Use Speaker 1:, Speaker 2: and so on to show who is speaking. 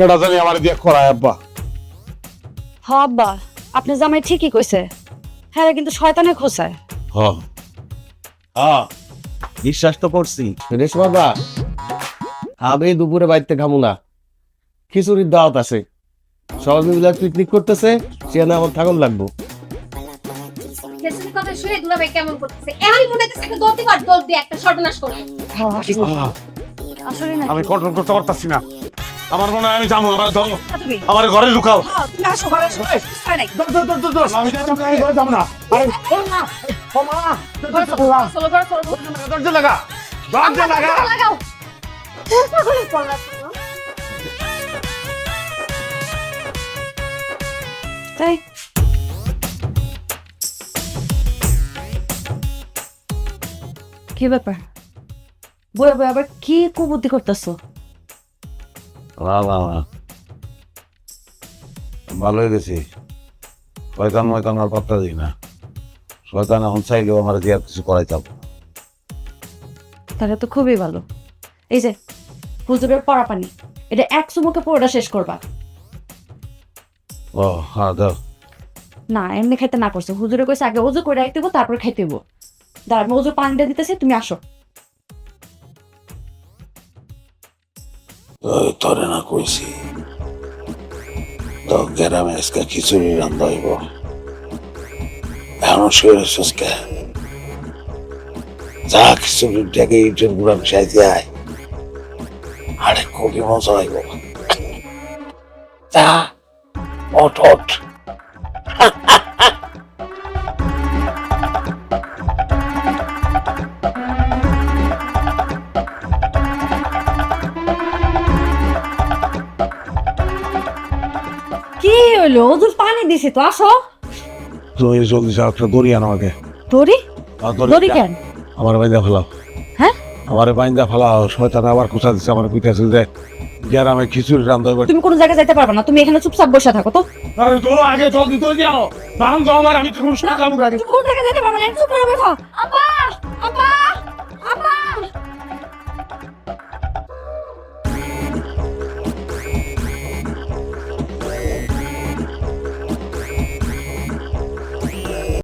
Speaker 1: কেডা জানি আমার দিয়ে করায় আব্বা।
Speaker 2: হ আব্বা, আপনি জামাই ঠিকই কইছে। হ্যাঁ কিন্তু শয়তানে খোসায়।
Speaker 3: বিশ্বাস তো করছি রেশমা দা, আমি দুপুরে বাড়িতে খামু না, খিচুড়ির দাওয়াত আছে, সবাই মিলে পিকনিক করতেছে, সেখানে আমার থাকুন লাগবো।
Speaker 4: কথা শুনে দুলাভাই কেমন করতেছে, এমনই মনে হচ্ছে একটা দৌড় দিবার দৌড় দিয়ে একটা সর্বনাশ করে।
Speaker 2: আসলে না
Speaker 1: আমি কন্ট্রোল করতে পারতাছি না, আমার মনে হয় আমি যাবো।
Speaker 2: তুমি
Speaker 1: আমার ঘরে ঢুকাও।
Speaker 2: তুমি আসো ঘরে আসো। হয় নাই।
Speaker 1: আমি যাবো না। আরে
Speaker 2: চলো ঘরে চলো।
Speaker 1: দরজা লাগা, দরজা লাগা।
Speaker 4: লাগাও।
Speaker 2: তাই কি ব্যাপার? বই বই আবার কি কুবুদ্ধি করতেছো?
Speaker 1: ভালো হয়ে গেছি। শয়তান ময়তান আর পাত্তা দিই না। শয়তান এখন চাইলেও আমার দিয়ে আর কিছু করাইতাম।
Speaker 2: তাহলে তো খুবই ভালো। এই যে হুজুরের পড়া পানি, এটা এক চুমুকে পড়াটা শেষ করবা।
Speaker 1: ও হ্যাঁ দাও।
Speaker 2: না এমনি খাইতে না করছো, হুজুরে কইছে আগে ওযু করে রাখতে তারপর খাইতে হইব। দাঁড়া আমি ওযু পানিটা দিতেছি, তুমি আসো।
Speaker 1: ওই তোরে না কইছি তো গ্রামে আজকে খিচুড়ি রান্না হইব। এমন শুয়ে সুস্কে যা খিচুড়ির ডেকে ইটের গুড়া মিশাইতে আয়, আরে খুবই মজা হইব। যা ওঠ ওঠ।
Speaker 2: কি হইলো? ওযুর পানি দিছি তো, আসো।
Speaker 1: তুমি জলদি যাও, একটা দড়ি আনো আগে।
Speaker 2: দড়ি?
Speaker 1: আর
Speaker 2: দড়ি কেন?
Speaker 1: আমার বাইন্দা ফেলাও।
Speaker 2: হ্যাঁ?
Speaker 1: আমার বাইন্দা ফেলাও। শয়তান আবার কোথা দিচ্ছে আমার পিঠাছিল যে গ্রামে খিচুড়ি রান্না হইব।
Speaker 2: তুমি কোনো জায়গায় যাইতে পারবে না, তুমি এখানে চুপচাপ বসে থাকো তো।
Speaker 1: আরে তো আগে জলদি তো যাও, দাম দাও আমার, আমি তো কোনো সময় কাম করি।
Speaker 2: তুমি কোন জায়গায় যাইতে পারবে না, চুপ করে বসো। আব্বা